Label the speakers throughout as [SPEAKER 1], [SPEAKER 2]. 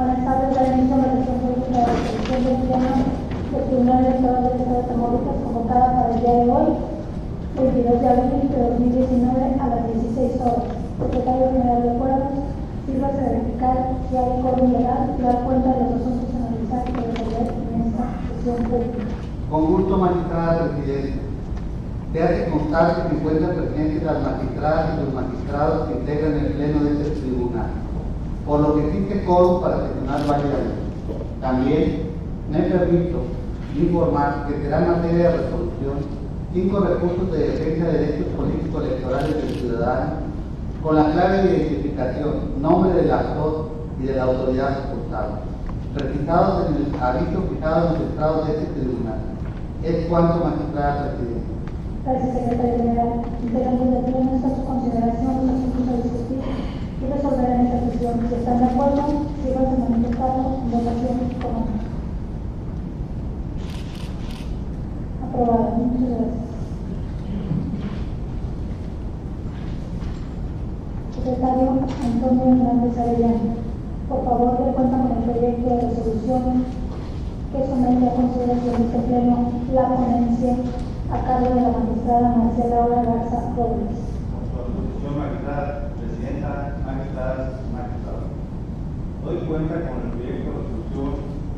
[SPEAKER 1] Buenas tardes, la emisión de la resolución del Pleno del Tribunal Electoral del Estado de Tamaulipas, convocada para el día de hoy, 22 de abril de 2019, a las 16 horas. Secretario General de Acuerdos, sirva de verificar si hay quórum legal y dar cuenta de los asuntos analizados por resolver en esta sesión pública.
[SPEAKER 2] Con gusto, magistrada presidenta. Te hace constar que se encuentran presentes las magistradas y los magistrados que integran el Pleno de este tribunal, por lo que existe quórum para sesionar válidamente. También me permito informar que será materia de resolución 5 recursos de defensa de derechos políticos electorales del ciudadano, con la clave de identificación, nombre del actor y de la autoridad responsable, precisados en el aviso fijado en los estrados de este tribunal. Es cuanto, magistrada presidenta.
[SPEAKER 1] Gracias, secretario general. Integrantes del Pleno, está a su consideración los asuntos a discutir y resolver en esta sesión. Si están de acuerdo, sirvan de manifestarlo en votación común. Aprobado. Muchas gracias. Secretario Antonio Hernández Arellano, por favor, dé cuenta con el proyecto de resolución que somete a consideración de este Pleno la ponencia a cargo de la magistrada Marcela Laura Garza Robles.
[SPEAKER 3] Con su resolución, magistrada presidenta, magistradas, magistrados. Doy cuenta con el proyecto de resolución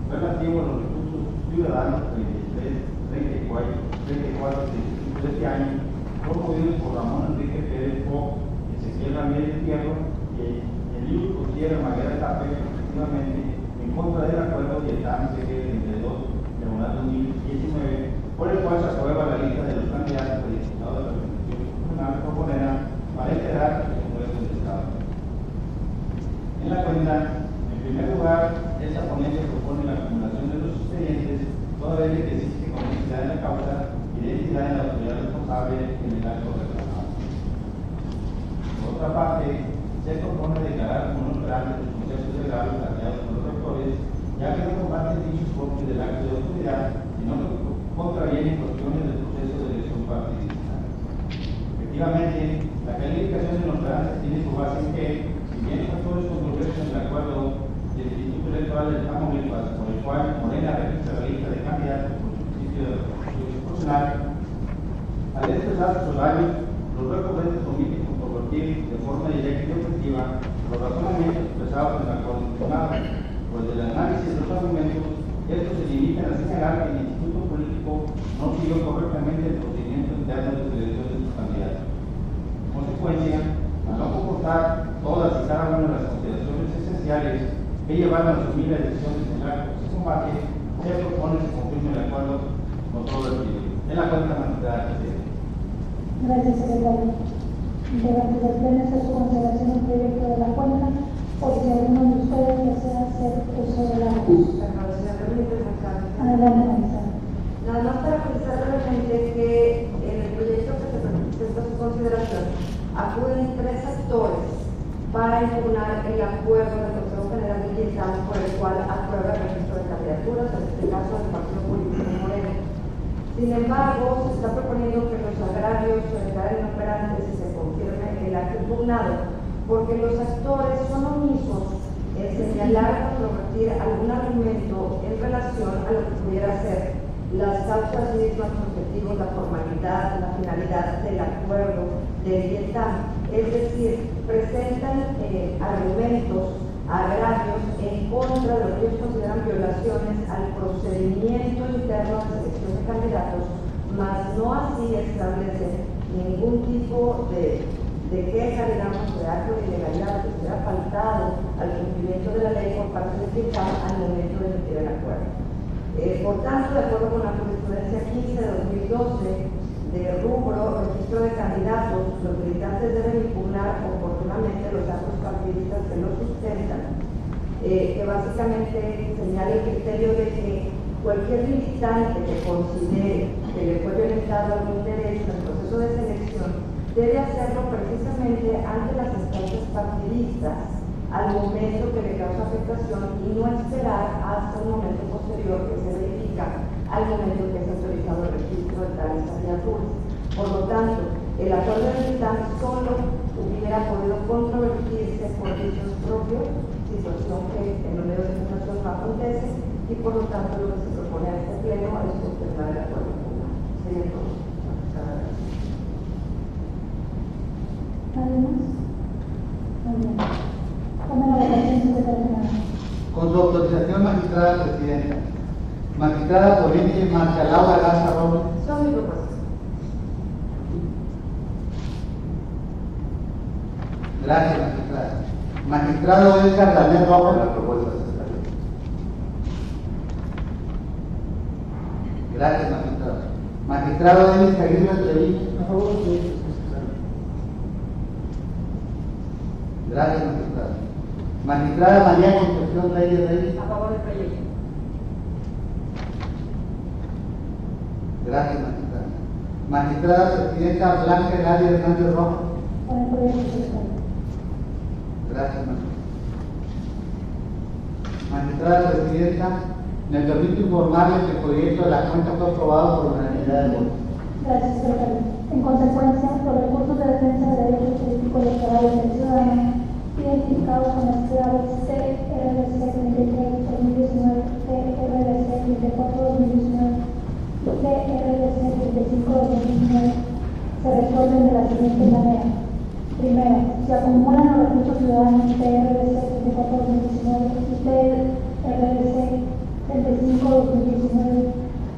[SPEAKER 3] relativo a los recursos ciudadanos 33, 34, 35 de este año, promovidos por Ramón Enrique Pérez Fox, Ezequiel Ramírez Fierro y Elío Gutiérrez Maguera Tape, respectivamente, en contra del acuerdo Vietnam CG 32 de 2019, por el cual se aprueba la lista de los candidatos a diputado de la Representación Constitucional proponera para integrar el Congreso del Estado. En la cuenta, en primer lugar, esta ponencia propone la acumulación de los expedientes, toda vez que existe complejidad en la causa y identidad en la autoridad responsable en el acto reclamado. Por otra parte, se propone declarar como no operantes los conceptos de grado planteados por los rectores, ya que no combaten dichos propios del acto de autoridad, sino que contravienen cuestiones del proceso de elección partidista. Efectivamente, la calificación de los grandes tiene su base en que, si bien factores controversos en el acuerdo del Instituto Electoral de Tamaulipas, por el cual Morena registra la lista de candidatos por su principio de representación proporcional, al expresar sus horarios, los recurrentes omiten controvertir de forma directa y objetiva los razonamientos expresados en el acuerdo firmado, pues del análisis de los argumentos, estos se limitan a señalar que el Instituto Político no siguió correctamente el procedimiento interno de selección de sus candidatos. En consecuencia, al no comportar todas y cada una de las consideraciones esenciales que llevaron a asumir la decisión de señalar que se combate, se propone que se confirme el acuerdo con todo el tiempo. En la cuenta magistrada presidenta.
[SPEAKER 1] Gracias, secretario. Integrantes del Pleno, está a su consideración el proyecto de la cuenta, por si alguno de ustedes desea hacer uso de la voz. Adelante, magistrada.
[SPEAKER 4] Nada más para precisar brevemente que en el proyecto que se presenta a su consideración acuden 3 actores para impugnar el acuerdo del Consejo General de Vietnam por el cual aprueba el registro de candidaturas, en este caso del Partido Político Moreno. Sin embargo, se está proponiendo que los agravios se declaren inoperantes y se confirme el acto impugnado, porque los actores son omisos en señalar o controvertir algún argumento en relación a lo que pudiera ser las causas mismas, los objetivos, la formalidad, la finalidad del acuerdo de Vietnam. Es decir, presentan argumentos, agravios en contra de lo que ellos consideran violaciones al procedimiento interno de selección de candidatos, mas no así establecen ningún tipo de queja, digamos, de acto de ilegalidad que se haya faltado al cumplimiento de la ley por parte del Vietnam al momento de emitir el acuerdo. Por tanto, de acuerdo con la jurisprudencia 15 de 2012 de rubro registro de candidatos, los militantes deben impugnar oportunamente los actos partidistas que los sustentan, que básicamente señala el criterio de que cualquier militante que considere que le fue violentado algún derecho en el proceso de selección debe hacerlo precisamente ante las instancias partidistas al momento que le causa afectación y no esperar hasta un momento posterior que se verifica al momento que es autorizado el registro de tales candidaturas. Por lo tanto, el acuerdo de Vietnam solo hubiera podido controvertirse por dichos propios, situación que en los medios de comunicación no acontece, y por lo tanto lo que se propone a este pleno es contemplar el acuerdo popular. Sería todo.
[SPEAKER 1] ¿Nadie más? Muy bien. Tome la votación, secretario general.
[SPEAKER 2] Con su autorización, magistrada presidenta. Magistrada Ponente Marcia Laura Garza Robles.
[SPEAKER 4] Son mis propuestas.
[SPEAKER 2] Gracias, magistrada. Magistrado Edgar Daniel Rojas. La propuesta, secretario. Gracias, magistrado. Magistrado Denis Aguirre Treviño.
[SPEAKER 5] A favor de ellos, secretario.
[SPEAKER 2] Gracias, magistrado. Magistrada María Concepción Reyes Reyes.
[SPEAKER 4] A favor del proyecto.
[SPEAKER 2] Gracias, magistrada. Magistrada Presidenta Blanca Eladia Hernández Rojas.
[SPEAKER 1] Con el proyecto, secretario.
[SPEAKER 2] Gracias, magistrada. Magistrada Presidenta, me permito informarle que el proyecto de la cuenta fue aprobado por unanimidad de votos.
[SPEAKER 1] Gracias, secretario. En consecuencia, los recursos de defensa de derechos políticos electorales del ciudadano, identificados con las claves CRDC 33-2019, CRDC 34-2019 y CRDC 35-2019, se resuelven de la siguiente manera. Primero, se acumulan los recursos ciudadanos CRDC 34-2019 y CRDC 35-2019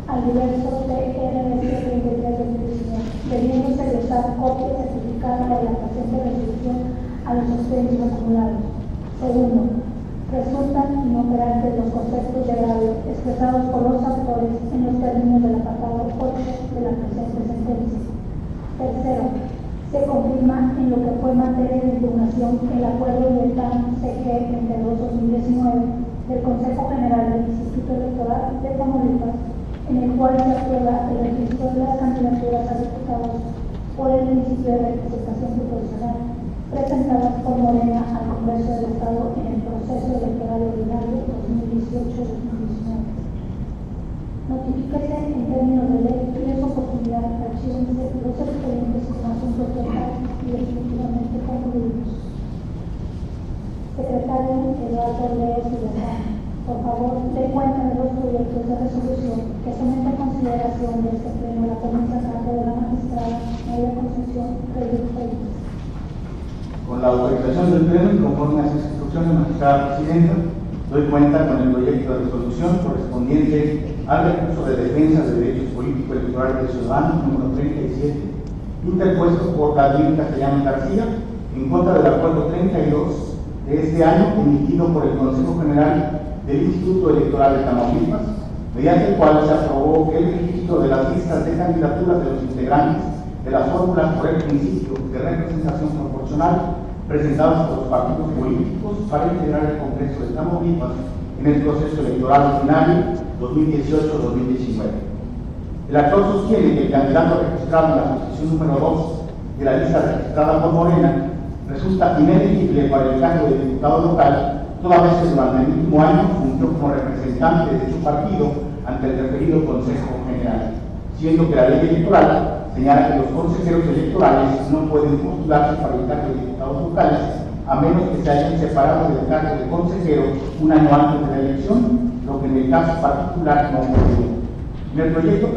[SPEAKER 1] al diverso CRDC 33-2019, debiéndose de usar copia certificada de la presente resolución a los expedientes acumulados. Segundo, resultan inoperantes los conceptos de agravio expresados por los autores en los términos del apartado 8 de la presente sentencia. Tercero, se confirma en lo que fue materia de impugnación el acuerdo del TAN CG 32-2019 del Consejo General del Instituto Electoral de Tamaulipas, en el cual se aprueba el registro de las candidaturas a diputados por el principio de representación proporcional presentadas por Morena al Congreso del Estado en el proceso electoral ordinario 2018-2019. Notifíquese en términos de ley y de su oportunidad archívense los expedientes con asuntos totales y definitivamente concluidos. Secretario Eduardo Leo Silvestre, por favor, dé cuenta de los proyectos de resolución que somete a consideración de este pleno la comisión a cargo de la magistrada María Concepción Reyes Reyes.
[SPEAKER 6] Con la autorización del Pleno y conforme a sus instrucciones, magistrada presidenta, doy cuenta con el proyecto de resolución correspondiente al recurso de defensa de derechos políticos electorales del ciudadano número 37, interpuesto por David Castellanos García en contra del acuerdo 32 de este año emitido por el Consejo General del Instituto Electoral de Tamaulipas, mediante el cual se aprobó el registro de las listas de candidaturas de los integrantes de las fórmulas por el principio de representación proporcional presentadas por los partidos políticos para integrar el Congreso de Tamaulipas en el proceso electoral ordinario 2018-2019. El actor sostiene que el candidato registrado en la posición número 2 de la lista registrada por Morena resulta inelegible para el cargo de diputado local, toda vez que durante el último año fungió como representante de su partido ante el referido Consejo General, siendo que la ley electoral señala que los consejeros electorales no pueden postularse para el cargo de diputados locales a menos que se hayan separado del cargo de consejero un año antes de la elección, lo que en el caso particular no ocurrió. En el proyecto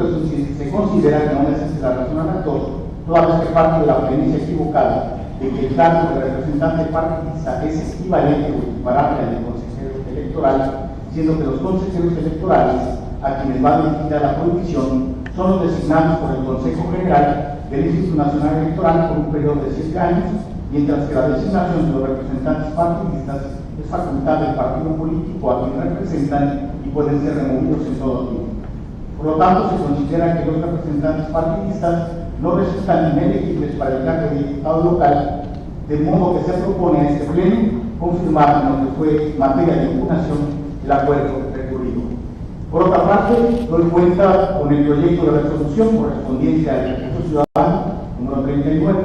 [SPEAKER 6] se considera que no necesita la razón al actor, toda vez que parte de la premisa equivocada de que el cargo de representante partidista es equivalente o equiparable al de consejero electoral, siendo que los consejeros electorales a quienes va dirigida la prohibición son los designados por el Consejo General del Instituto Nacional Electoral por un periodo de 7 años, mientras que la designación de los representantes partidistas es facultad del partido político a quien representan y pueden ser removidos en todo tiempo. Por lo tanto, se considera que los representantes partidistas no resultan inelegibles para el cargo de diputado local, de modo que se propone a este pleno confirmar en lo que fue materia de impugnación el acuerdo recurrido. Por otra parte, doy cuenta con el proyecto de resolución correspondiente al recurso ciudadano número 39,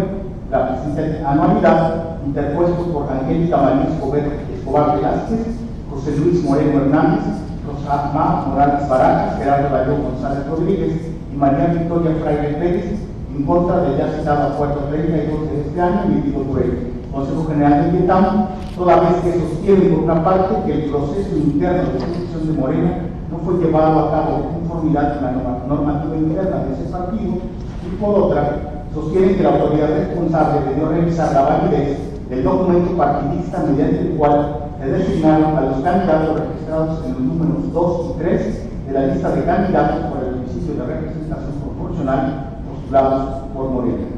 [SPEAKER 6] la presente anualidad, interpuesto por Angélica María Escobar Velázquez, José Luis Moreno Hernández, Rosamá Morales Barajas, Gerardo Darío González Rodríguez y María Victoria Fraile Pérez, en en contra del ya citado acuerdo 32 de este año emitido por el Consejo General del Vietnam, toda vez que sostiene por una parte que el proceso interno de construcción de Morena no fue llevado a cabo de conformidad con la normativa interna de ese partido, y por otra, sostiene que la autoridad responsable debió revisar la validez del documento partidista mediante el cual se designaron a los candidatos registrados en los números 2 y 3 de la lista de candidatos por el ejercicio de representación proporcional postulados por Morena.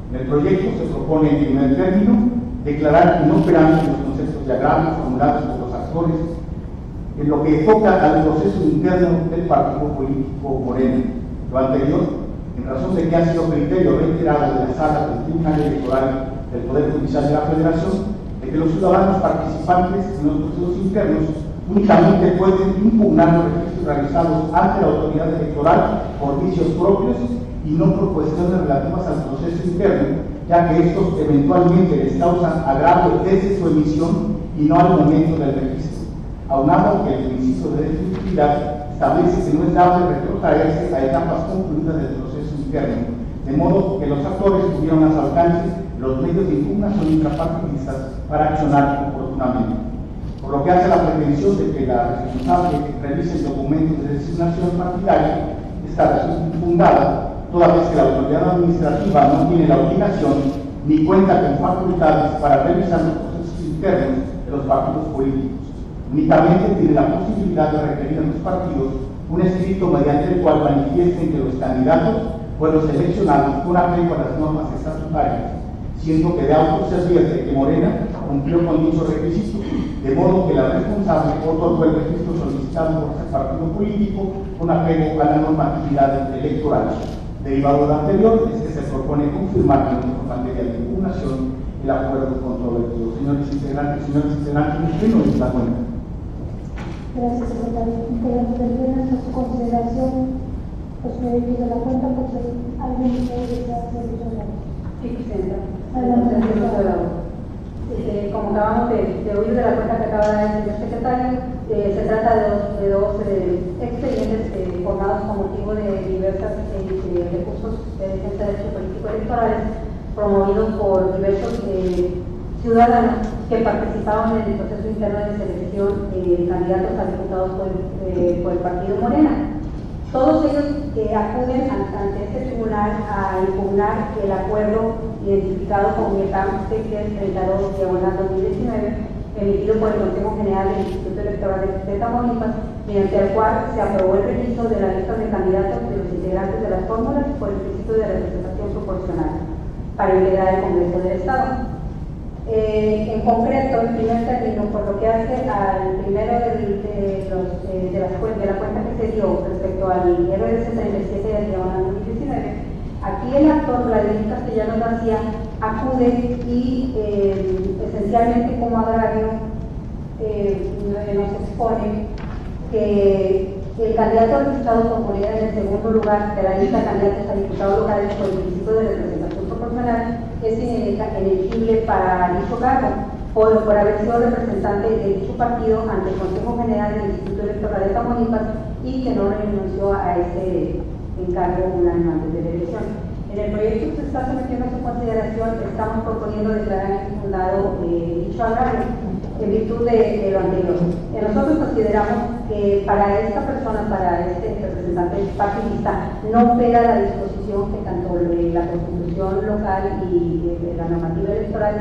[SPEAKER 6] En el proyecto se propone, en primer término, declarar inoperantes los conceptos de agravio formulados por los actores en lo que toca al proceso interno del partido político Morena. Lo anterior, en razón de que ha sido criterio reiterado de la Sala del Tribunal Electoral del Poder Judicial de la Federación, de que los ciudadanos participantes en los procesos internos únicamente pueden impugnar los registros realizados ante la autoridad electoral por vicios propios y no por cuestiones relativas al proceso interno, ya que estos eventualmente les causan agravio desde su emisión y no al momento del registro, aunado que el principio de definitividad establece que no es dable retrotraerse a etapas concluidas del proceso interno, de modo que los actores tuvieron a su alcance los medios de impugnación intrapartidistas para accionar oportunamente. Por lo que hace a la pretensión de que la responsable revise el documento de designación partidaria, esta resulta infundada, toda vez que la autoridad administrativa no tiene la obligación ni cuenta con facultades para revisar los procesos internos de los partidos políticos. Únicamente tiene la posibilidad de requerir a los partidos un escrito mediante el cual manifiesten que los candidatos fueron seleccionados con apego a las normas estatutarias, siendo que de auto se advierte que Morena cumplió con dicho requisito, de modo que la responsable otorgó el registro solicitado por ese partido político con apego a la normatividad electoral. Derivado de lo anterior es que se propone confirmar en nuestra materia de impugnación el acuerdo controvertido. Señores integrantes, ¿qué no es la cuenta?
[SPEAKER 1] Gracias, secretario. Tendrán a su consideración los medios de la cuenta por si alguien desea hacer uso de la voz.
[SPEAKER 7] Sí, Presidenta.
[SPEAKER 1] Adelante.
[SPEAKER 7] Como acabamos de oír de la cuenta que acaba de dar el señor secretario, se trata de dos expedientes formados con motivo de diversos recursos de defensa de derechos políticos electorales promovidos por diversos ciudadanos que participaron en el proceso interno de selección de candidatos a diputados por el partido Morena. Todos ellos acuden ante este tribunal a impugnar el acuerdo identificado como IECAM 632/2019, emitido por el Consejo General del Instituto Electoral de Tamaulipas, mediante el cual se aprobó el registro de la lista de candidatos de los integrantes de las fórmulas por el principio de representación proporcional para integrar el Congreso del Estado. En concreto, en primer término, por lo que hace al primero de la cuenta que se dio respecto al RDC 37/2019, aquí el actor Vladimir Castellanos García acude y esencialmente como agravio nos expone que el candidato registrado por Morena en el segundo lugar de la lista de candidatos a diputados locales por el principio de representación proporcional es inelegible para dicho cargo por haber sido representante de dicho partido ante el Consejo General del Instituto Electoral de Tamaulipas y que no renunció a ese encargo un año antes de la elección. En el proyecto que se está sometiendo a su consideración estamos proponiendo declarar infundado dicho agravio en virtud de lo anterior. Nosotros consideramos que para esta persona, para este representante partidista, no opera la disposición que tanto la Constitución local y la normativa electoral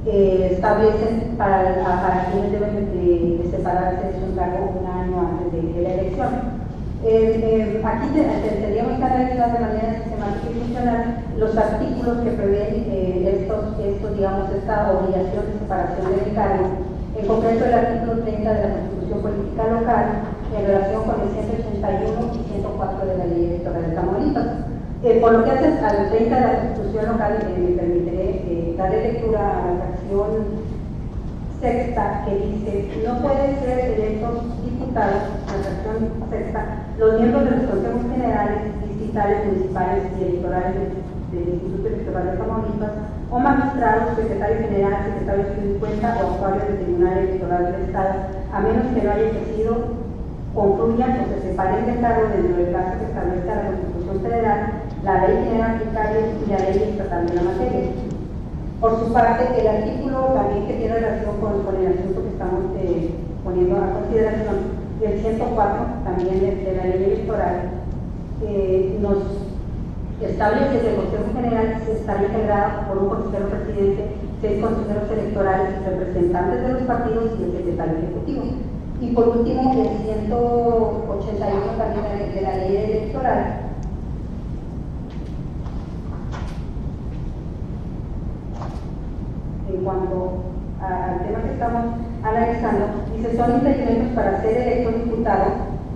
[SPEAKER 7] establecen para quienes deben de separarse de su cargo un año antes de la elección. Aquí tendríamos que analizar de manera sistemática y funcional los artículos que prevén esta obligación de separación del cargo, en concreto el artículo 30 de la Constitución Política Local en relación con el 181 y 104 de la Ley Electoral de Tamaulipas. Por lo que hace al 30 de la Constitución Local, me permitiré darle lectura a la fracción sexta, que dice: no pueden ser electos diputados, la fracción sexta, los miembros de los consejos generales, distritales, municipales y electorales del Instituto Electoral de Tamaulipas, o magistrados, secretario general, secretario de cuenta o actuarios del Tribunal Electoral del Estado, a menos que no haya ejercido, concluyan o se separen del cargo dentro del caso que establezca la Constitución Federal la ley general arbitraria y la ley estatal de la materia. Por su parte, el artículo también que tiene relación con el asunto que estamos poniendo a consideración, el 104 también de la ley electoral, nos establece que el Consejo General está integrado por un consejero presidente, 6 consejeros electorales, representantes de los partidos y el secretario ejecutivo. Y por último, el 181 también de la ley electoral, en cuanto al tema que estamos analizando, dice: son impedimentos para ser electo diputado,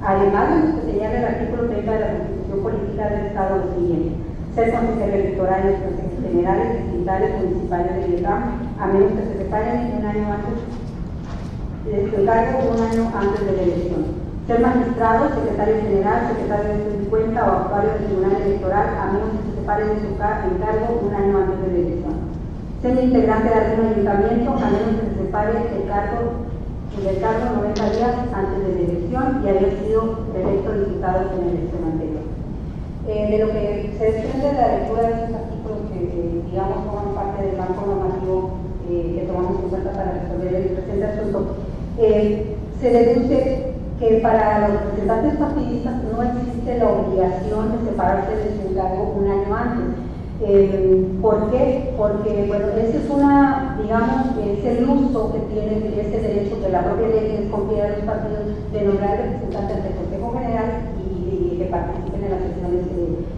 [SPEAKER 7] además de lo que señala el artículo 30 de la Constitución Política del Estado, lo siguiente: ser consejero electoral en los consejos generales, distritales, municipales de IECAM, a menos que se separen un año antes del cargo, un año antes de la elección; ser magistrado, secretario general, secretario de cuenta o actuario del Tribunal Electoral, a menos que se separe de su cargo un año antes de la elección; ser integrante de algún ayuntamiento, a menos que se separe del cargo 90 días antes de la elección y haber sido electo diputado en la elección anterior. De lo que se desprende de la lectura de estos artículos que, digamos, forman parte del marco normativo que tomamos en cuenta para resolver el presente asunto, se deduce que para los representantes partidistas no existe la obligación de separarse de su cargo un año antes. ¿Por qué? Porque, bueno, ese es es el uso que tienen ese derecho que la propia ley les confiere a los partidos de nombrar representantes del Consejo General y que participen en las sesiones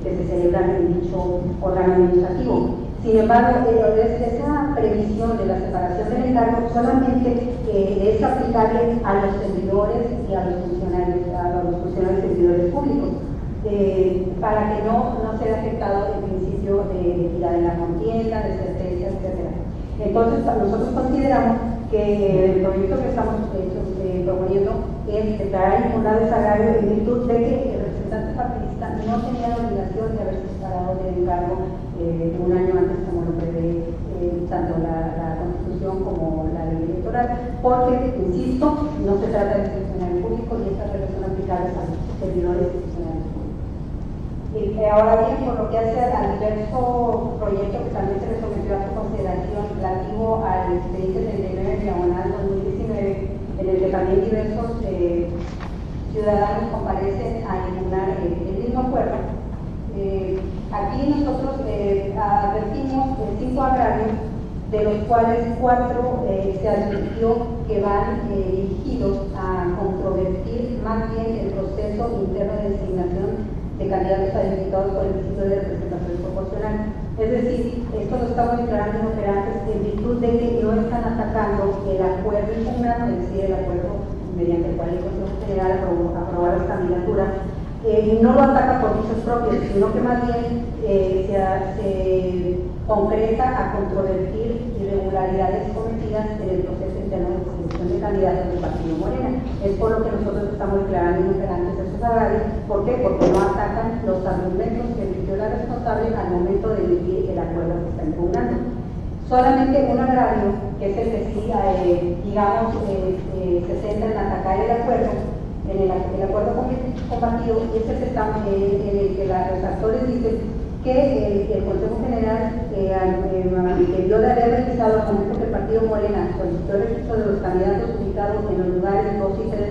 [SPEAKER 7] que se celebran en dicho órgano administrativo. Sin embargo, esa previsión de la separación del encargo solamente es aplicable a los servidores y a los funcionarios servidores públicos, para que no sea afectado el principio de equidad en la contienda, de certeza, etc. Entonces, nosotros consideramos que el proyecto que estamos proponiendo es declarar infundado ese agrario en virtud de que el representante partidista no tenía la obligación de haberse separado del encargo un año antes, como lo prevé tanto la Constitución como la ley electoral, porque, insisto, no se trata de funcionarios públicos y estas reglas son aplicables a los servidores y funcionarios públicos. Ahora bien, por lo que hace al diverso proyecto que también se le sometió a su consideración relativo al expediente 39/2019, en el que también diversos ciudadanos comparecen a impugnar el mismo acuerdo, aquí nosotros advertimos 5 agravios, de los cuales 4 se advirtió que van dirigidos a controvertir más bien el proceso interno de designación de candidatos a diputados por el principio de representación proporcional. Es decir, esto lo estamos declarando inoperantes en virtud de que no están atacando el acuerdo impugnado, es decir, el acuerdo mediante el cual el Consejo General aprobó las candidaturas. No lo ataca por vicios propios, sino que más bien se concreta a controvertir irregularidades cometidas en el proceso interno de selección de candidatos del Partido Morena. Es por lo que nosotros estamos declarando inoperantes estos agravios. ¿Por qué? Porque no atacan los argumentos que emitió la responsable al momento de emitir el acuerdo que está impugnando. Solamente un agravio, que es el que sí, se centra en atacar el acuerdo, en el acuerdo compartido, y es el que en el que los actores dicen que el Consejo General, que dio de haber revisado al momento que el Partido Morena solicitó el registro de los candidatos ubicados en los lugares 2 y 3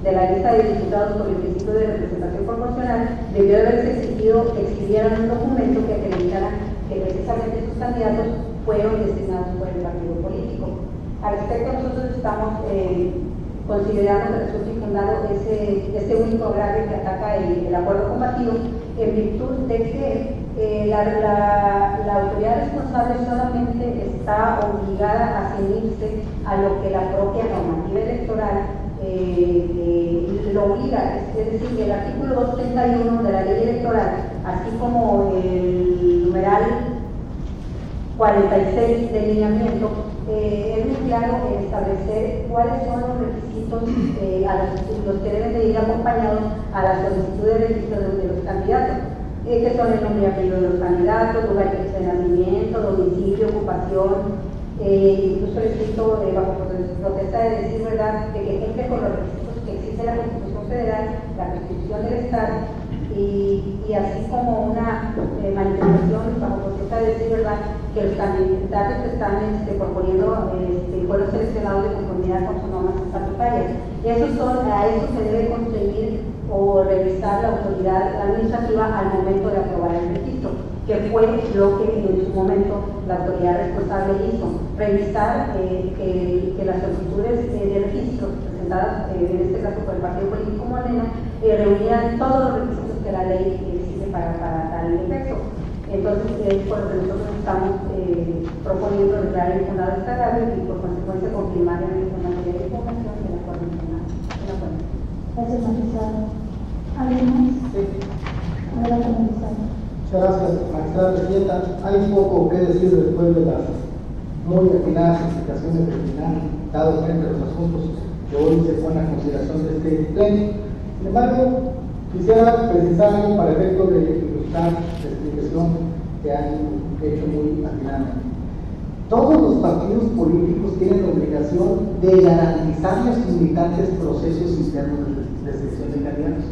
[SPEAKER 7] de la lista de diputados por el principio de representación proporcional, debió de haberse exigido que expidieran un documento que acreditara que precisamente sus candidatos fueron designados por el partido político. Al respecto, nosotros estamos considerando que resulta infundado ese único agravio que ataca el acuerdo compartido, en virtud de que la autoridad responsable solamente está obligada a ceñirse a lo que la propia normativa electoral lo obliga, es decir, el artículo 231 de la ley electoral, así como el numeral 46 de lineamiento, es muy claro en establecer cuáles son los requisitos los que deben de ir acompañados a la solicitud de registro de los candidatos, que son el nombre y apellido de los candidatos, lugar de nacimiento, domicilio, ocupación, incluso escrito bajo protesta de decir verdad, de que cumple con los requisitos que existe la Constitución Federal, la Constitución del Estado y y así como una manifestación bajo protesta de decir verdad que los candidatos que están proponiendo fueron seleccionados de conformidad con sus normas estatutarias. A eso se debe constreñir o revisar la autoridad administrativa al momento de aprobar el registro, que fue lo que en su momento la autoridad responsable hizo, revisar que las solicitudes de registro presentadas, en este caso por el partido político Morena, reunían todos los requisitos que la ley exige para tal efecto. Entonces, es por lo que nosotros estamos proponiendo declarar infundado esta agravio y por consecuencia confirmar en esta materia de información de la cual mencionamos.
[SPEAKER 1] Gracias, magistrado. ¿Alguien más?
[SPEAKER 5] Sí.
[SPEAKER 1] Adelante, magistrado.
[SPEAKER 5] Muchas gracias, magistrada presidenta. Hay poco que decir después de las muy afinadas explicaciones del final, dado frente a los asuntos que hoy se ponen a consideración de este pleno. Sin embargo, quisiera precisar algo para efecto de ilustrar la explicación que han hecho muy afinadamente. Todos los partidos políticos tienen la obligación de garantizar a los militantes procesos internos de selección de candidatos.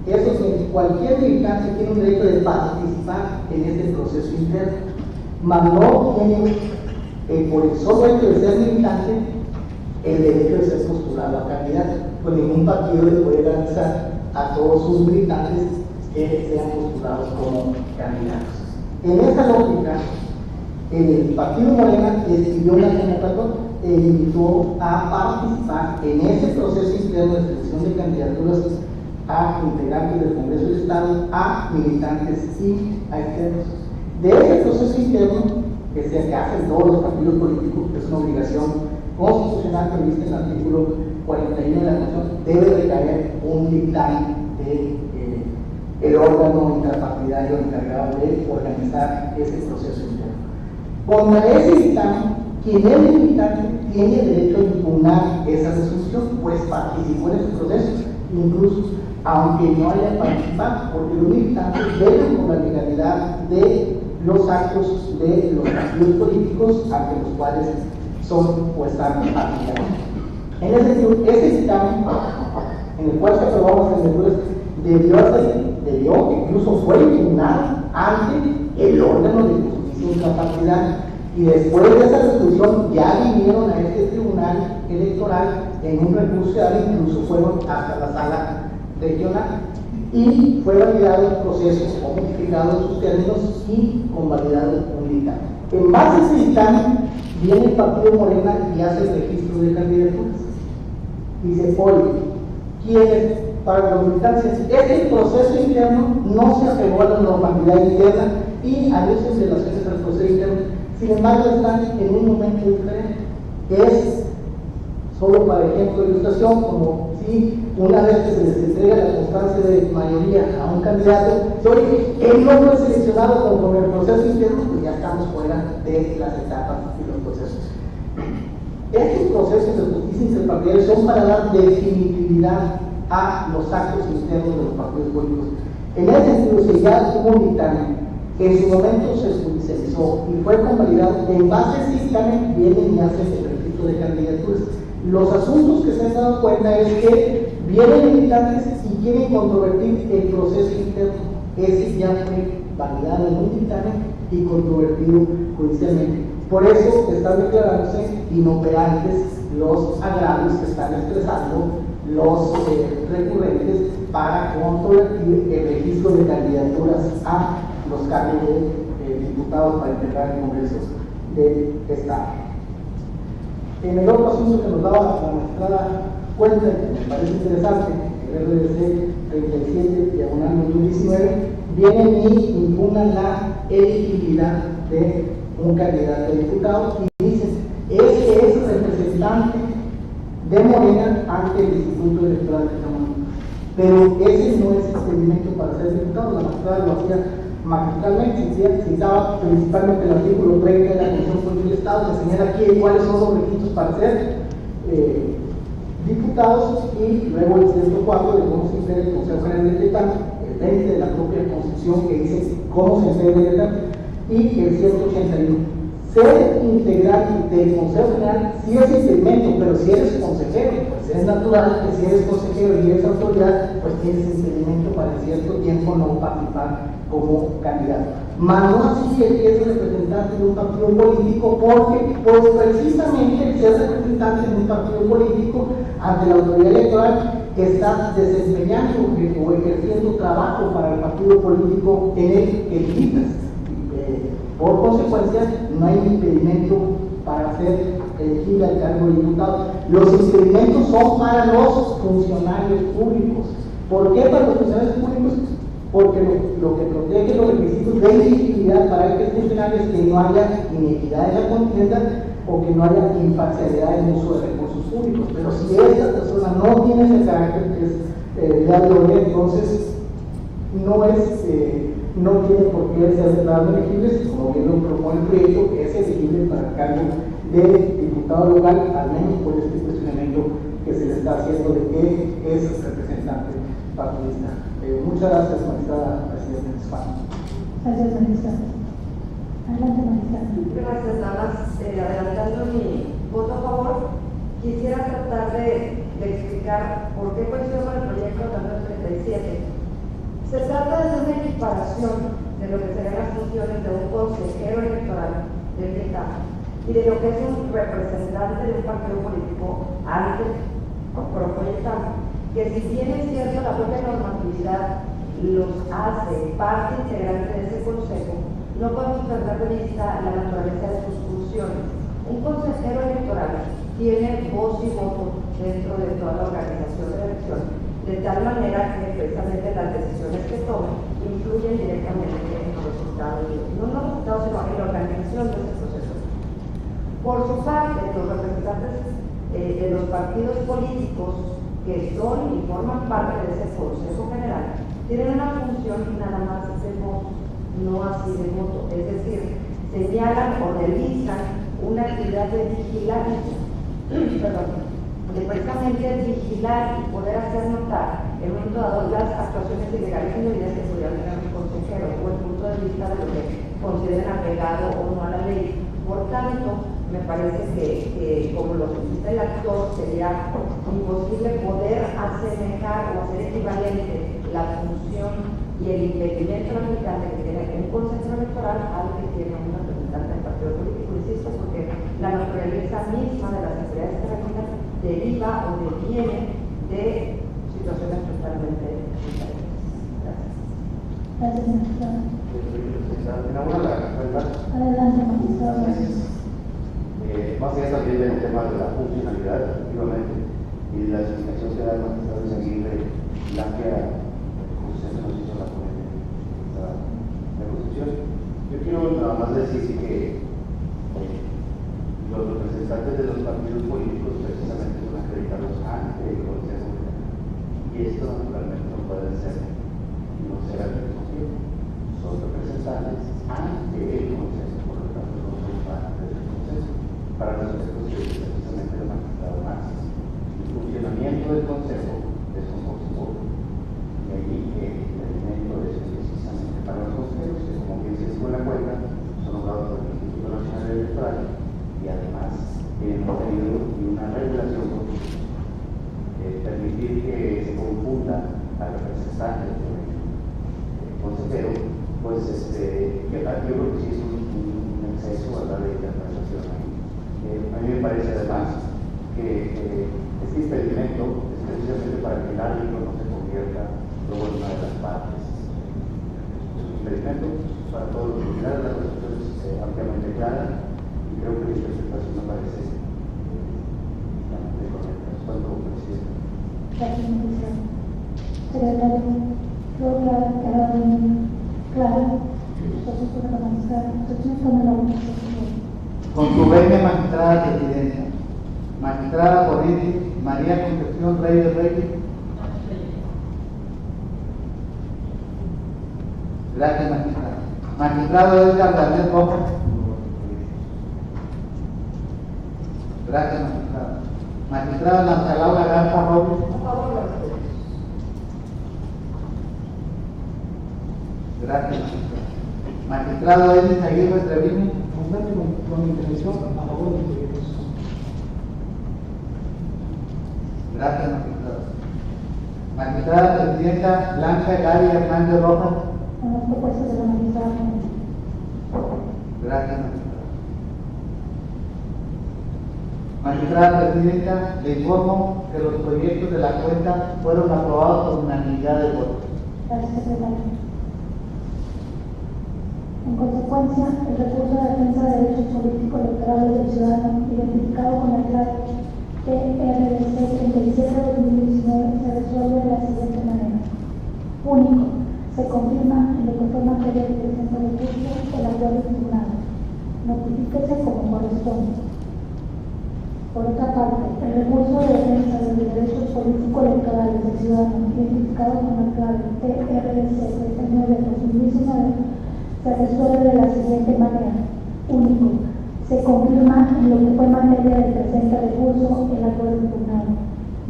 [SPEAKER 5] Eso es, cualquier militante tiene un derecho de participar en ese proceso interno, mas no tiene, por el solo hecho de ser militante, el derecho de ser postulado a candidato. Pues ningún partido le puede garantizar a todos sus militantes que sean postulados como candidatos. En esa lógica, el partido Morena escribió una convocatoria e invitó a participar en ese proceso interno de selección de candidaturas a integrantes del Congreso del Estado, a militantes y a externos. De ese proceso interno que se hace en todos los partidos políticos, que es una obligación constitucional prevista en el artículo 41 de la Constitución, debe recaer un dictamen del órgano intrapartidario encargado de organizar ese proceso interno. Contra ese dictamen, quien es militante tiene derecho a impugnar esa resolución, pues participó en ese proceso, incluso aunque no haya participado, porque los militantes deben por la legalidad de los actos de los partidos políticos ante los cuales son o están afiliados. En ese sentido, ese dictamen, en el cual se aprobó las candidaturas, debió, incluso fue impugnado ante el órgano de justicia intrapartidaria. Y después de esa resolución ya vinieron a este tribunal electoral en un recurso, incluso fueron hasta la sala regional y fue validado el proceso o modificado sus términos y convalidado un dictamen. En base a ese dictamen viene el partido Morena y hace el registro de candidaturas. Dice, oye, ¿quiénes para los militantes? Este proceso interno no se apegó a la normatividad interna y a esas relaciones al proceso interno. Sin embargo, están en un momento diferente. Es, solo para ejemplo de ilustración, como si una vez que se les entrega la constancia de mayoría a un candidato, oye, él no fue seleccionado conforme el proceso interno, pues ya estamos fuera de las etapas y los procesos. Estos procesos de justicia interpartidaria son para dar definitividad a los actos internos de los partidos políticos. En ese sentido, si ya hubo un dictamen que en su momento se judicializó y fue convalidado, en base a ese dictamen vienen y hacen el registro de candidaturas. Los asuntos que se han dado cuenta es que vienen militantes y quieren controvertir el proceso interno. Ese ya fue validado en un dictamen y controvertido judicialmente. Por eso están declarándose inoperantes los agravios que están expresando los recurrentes para controvertir el registro de candidaturas a los cargos de diputados para integrar el Congreso del Estado. En el otro asunto que nos daba la magistrada cuenta, que me parece interesante, el RDC 37/2019, vienen y impugnan la elegibilidad de un candidato a diputado y dicen, ese es representante de Morena ante el Instituto Electoral de Tamaulipas. Pero ese no es el procedimiento para ser diputado. La magistrada lo hacía magistralmente, citaba principalmente el artículo 30 de la Constitución Política del Estado, que señala aquí cuáles son los requisitos para ser diputados, y luego el 104 de cómo se integra el Consejo General del Dictamen, el 20 de la propia Constitución que dice cómo se integra el dictamen, y el 181. Ser integrante del Consejo General sí es impedimento, pero si eres consejero, pues pues es natural que si eres consejero y eres autoridad, pues tienes impedimento para en cierto tiempo no participar como candidato. Más no así el que es representante de un partido político, porque pues precisamente el ser representante de un partido político ante la autoridad electoral está desempeñando o ejerciendo trabajo para el partido político en el que militas. Por consecuencia, no hay impedimento para ser elegible al cargo de diputado. Los impedimentos son para los funcionarios públicos. ¿Por qué para los funcionarios públicos? Porque lo que protege los requisitos de elegibilidad para el funcionario es que no haya inequidad en la contienda o que no haya imparcialidad en el uso de recursos públicos. Pero si esta persona no tiene ese carácter que es leal, entonces no tiene por qué ser declarado elegible, como bien lo propone el proyecto, que es elegible para el cargo de diputado local, al menos por este cuestionamiento que se le está haciendo de que es representante partidista. Muchas gracias, magistrada presidenta España.
[SPEAKER 1] Gracias, magistrada. Adelante, magistrada.
[SPEAKER 4] Gracias, nada más adelantando mi voto a favor, quisiera tratar de explicar por qué coincido con el proyecto número 37. Se trata de hacer una equiparación de lo que serían las funciones de un consejero electoral del Estado y de lo que es un representante de un partido político ante proyectado, que si bien es cierto la propia normatividad los hace parte integrante de ese consejo, no podemos perder de vista la naturaleza de sus funciones. Un consejero electoral tiene voz y voto dentro de toda la organización de la elección, de tal manera que precisamente las decisiones que toman influyen directamente en los resultados, no en los resultados, sino en la organización de ese proceso. Por su parte, los representantes de los partidos políticos que son y forman parte de ese Consejo General tienen una función nada más de voz, no así de voto, es decir, señalan o realizan una actividad de vigilancia, de precisamente vigilar y poder hacer notar en un momento dado las actuaciones ilegales y indebidas que pudieran tener un consejero o el punto de vista de lo que consideren apegado o no a la ley. Por tanto, me parece que como lo solicita el actor, sería imposible poder asemejar o hacer equivalente la función y el impedimento militante que tiene un consejero electoral al que tiene un representante del partido político, insisto, porque la naturaleza misma de las actividades que realizan deriva o deviene de situaciones totalmente diferentes. Gracias.
[SPEAKER 1] Gracias, magistrada. Adelante, magistrada.
[SPEAKER 8] Más allá también del tema de la funcionalidad, efectivamente, y de la explicación que da el magistrado de Aguirre, la que se nos hizo la ponencia de Constitución. Yo quiero nada más decir que los representantes de los partidos políticos precisamente son acreditados ante el Consejo General. Y esto naturalmente no puede ser, no será al mismo tiempo. Son representantes ante el Consejo, por lo tanto no son parte del Consejo. Para los efectos que dice precisamente el magistrado Maxis. El funcionamiento del Consejo es un consejo. Y ahí el elemento es precisamente para los consejeros, que como bien se dijo en la cuenta, son nombrados por el Instituto Nacional Electoral y además tienen un periodo y una regulación constitucional. Permitir que se confunda al representante del consejero, pues yo creo que sí es un exceso, ¿verdad?, de interpretación. A mí me parece además que este impedimento es precisamente para que el árbitro no se convierta luego en una de las partes. Es un impedimento para todos los militares, la Constitución es ampliamente clara y creo que la interpretación me parece de correcta. Cuando presidente.
[SPEAKER 1] Gracias, magistrada. Secretario, creo que ha quedado muy claro. Entonces, por la magistrada, entonces, tome la votación.
[SPEAKER 2] Con su venia, magistrada presidenta. Magistrada ponente María Concepción Reyes Reyes. Gracias, magistrada. Magistrado Edgar Daniel Rojas. Gracias, magistrada. Magistrada Lanza Laura Garza Robles. Gracias, magistrada. Magistrado Denis Aguirre Treviño.
[SPEAKER 5] Con mi intervención a favor del proyecto.
[SPEAKER 2] Gracias, magistrado. Magistrada Presidenta Blanca Gary Hernández Rojas.
[SPEAKER 1] En las propuestas de la magistrada.
[SPEAKER 2] Gracias, magistrada. Magistrada Presidenta, le informo que los proyectos de la cuenta fueron aprobados por unanimidad de votos.
[SPEAKER 1] Gracias, secretario. En consecuencia, el recurso de defensa de derechos políticos electorales del ciudadano, identificado con la clave TRDC 37-2019, se resuelve de la siguiente manera. Único. Se confirma en lo que fue materia de presente recurso el acuerdo tribunal. Notifíquese como corresponde. Por otra parte, el recurso de defensa de los derechos políticos electorales del ciudadano, identificado con la clave TRDC 39-2019, se resuelve de la siguiente manera. Único. Se confirma en lo que fue materia del presente recurso el acuerdo impugnado.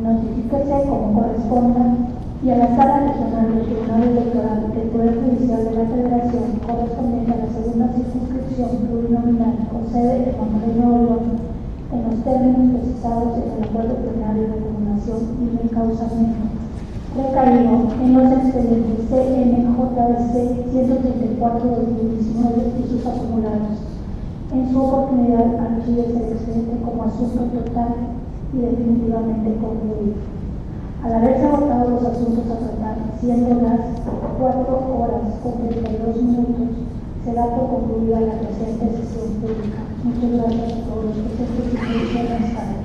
[SPEAKER 1] Notifíquese como corresponda y a la Sala Regional del Tribunal Electoral del Poder Judicial de la Federación correspondiente a la segunda circunscripción plurinominal con sede en Monterrey, Nuevo León, en los términos precisados en el acuerdo plenario de recomendación y reencauzamiento recaído en los expedientes CMJDC 134-2019 y sus acumulados. En su oportunidad, archívese el expediente como asunto total y definitivamente concluido. Al haberse agotado los asuntos a tratar, siendo las 4 horas con 32 minutos, se da por concluida la presente sesión pública. Muchas gracias a todos los presentes y buenas tardes.